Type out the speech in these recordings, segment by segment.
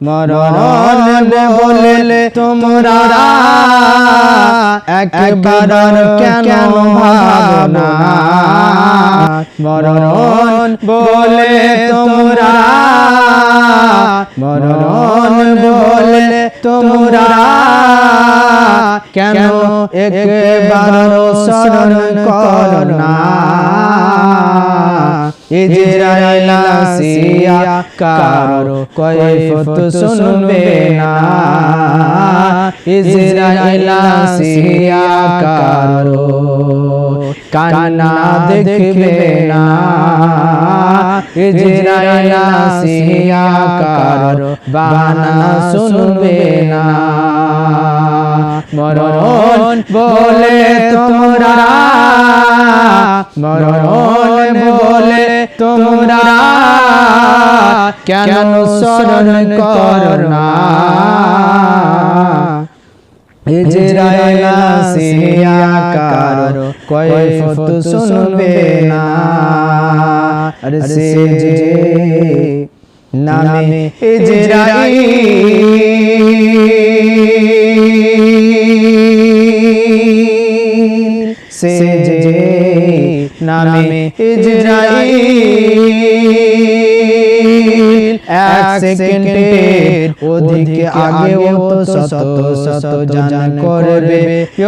মরণ বলে তোমরা একবার কেন ভাবো না, মরণ বলে তোমরা, মরণ বলে তোমরা কেন একবার স্মরণ করো না। ইজরাইল আসিয়া কারো কৈফিয়ত শুনবে না, ইজরাইল আসিয়া কারো কান্না দেখবে না, ইজরাইল আসিয়া কারো বাহানা শুনবে না। মরণ বলে তোমরা, মরণ বলে তোমরা কেন স্মরণ করো না, ইজরাইল আসিয়া কারো কৈফিয়ত শুনবে না। আর সে যে নামে ইজরাইল, সে যে নামে ইজরাইল এক সেকেন্ডের অধিক আগেও তো শত শত জান করবে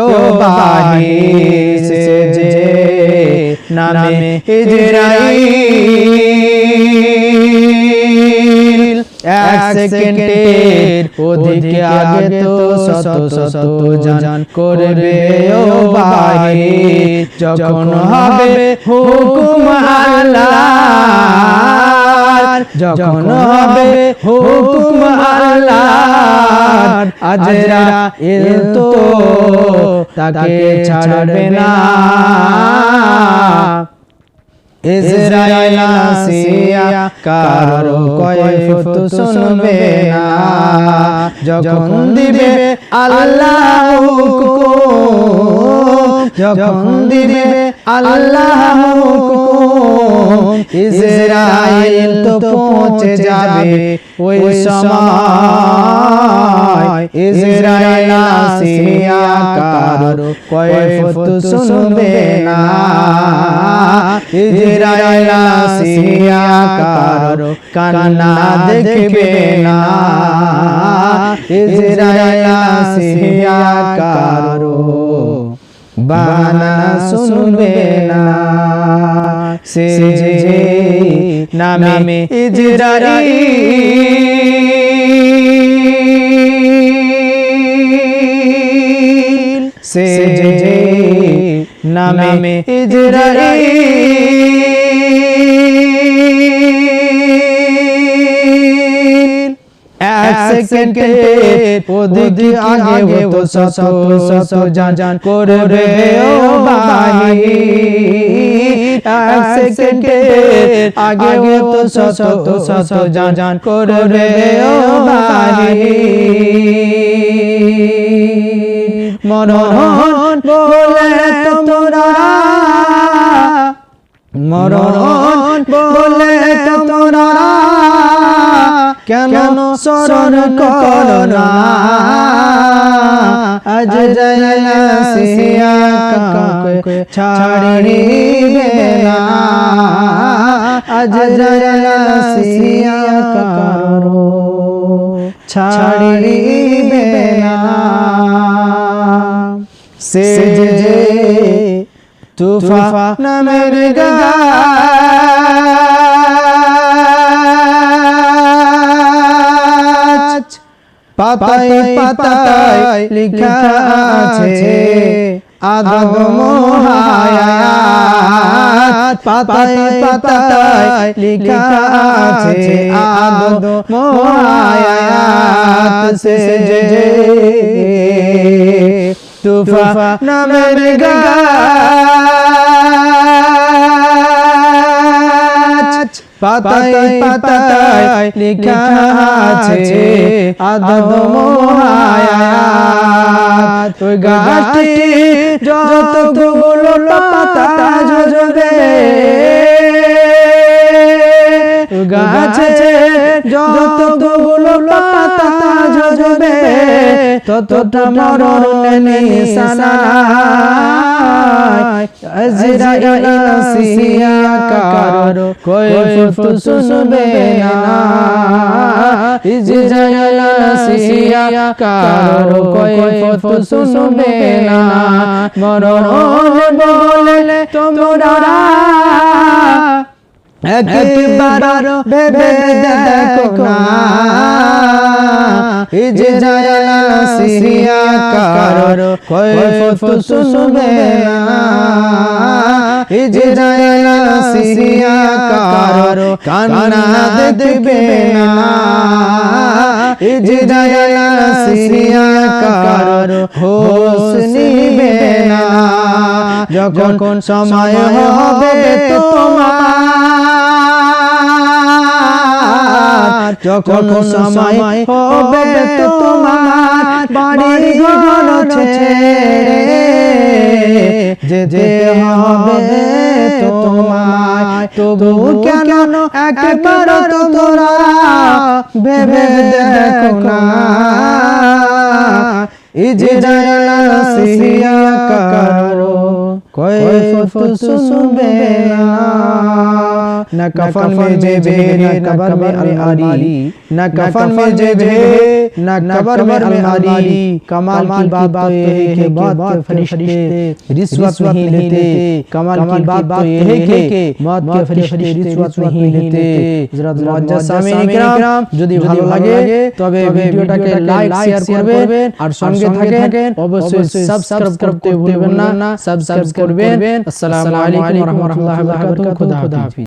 ও বাহির, সে যে নামে ইজরাইল এক সেকেন্ডের অধিক আগে তো শত শত জান করবে ও বাহির। যখন হবে হুকুম আল্লাহর, যখন হবে হুকুম আল্লাহর, আজরাইল তো তাকে ছাড়বে না, ইজরাইল আসিয়া কারো কৈফিয়ত শুনবে না। যখন দিবে আল্লাহ হুকুম, যখন দিবে আল্লাহ হুকুম, ইজরাইল তো পৌঁছে যাবে ওই সময়, ইজরাইল আসিয়া কারো কৈফিয়ত শুনবে না, ইজরাইল আসিয়া কারো কান্না দেখবে না, ইজরাইল আসিয়া কারো বাহানা শুনবে না। সে যে নামে ইজরাইল, সে যে নামে ইজরাইল এক সেকেন্ডের অধিক আগে তো শত শত জান করবে ও বাহির, এক সেকেন্ডের আগে তো শত শত জান করবে ও বাহির। মরণ বলে তোমরা, মরণ বলে তোমরা কেন স্মরণ করো না, আজরাইল আসিয়া কাউকে ছাড়িবে না, আজরাইল আসিয়া কারো ছাড়িবে না। সে যে তুফা নামের গাছ, পাতায় পাতায় লেখা আছে আদম হায়াত, পাতায় পাতায় লেখা আছে আদম হায়াত। সে যে তুফা নামের গাছ, পাতায় পাতায় লেখা আছে আদম হায়াত। ওই গাছটি যতগুলো পাতা ঝরবে, গাছে যতগুলো পাতা বাজবে ততটা মরণের নিশানা আজরাইল আসিয়া কারো কৈফিয়ত শুনবে না আজরাইল আসিয়া কারো কৈফিয়ত শুনবে না মরণ বলে তোমরা একবার ভেবে দেখো না ইজরাইল আসিয়া কারো কৈফিয়ত শুনবে না ইজরাইল আসিয়া কারো কান্না দেখবে না ইজরাইল আসিয়া কারো হোশ নিবে না যখন সময় হবে তোমার যখন সময় হবে তোমার বাড়ি ঘর ছেড়ে যেতে হবে তোমায় তবু কেন একবার তোরা ভেবে দেখো না ইজরাইল আসিয়া কারো কৈফিয়ত শুনবে না कफन में जेबे न कब्र में अलमारी न कफन में जेबे न कब्र में अलमारी कमाल की बात तो ये है कि मौत के फरिश्ते रिश्वत नहीं लेते कमाल की बात तो ये है कि मौत के फरिश्ते रिश्वत नहीं लेते हज़रत मुअज्जज़ सामीन किराम যদি ভালো লাগে তবে ভিডিওটাকে লাইক শেয়ার করবেন আর সঙ্গে থাকেন অবশ্যই সাবস্ক্রাইব করতে ভুলবেন না সাবস্ক্রাইব করবেন আসসালামু আলাইকুম ওয়া রাহমাতুল্লাহি ওয়া বারাকাতুহু খুদা হাফেজ।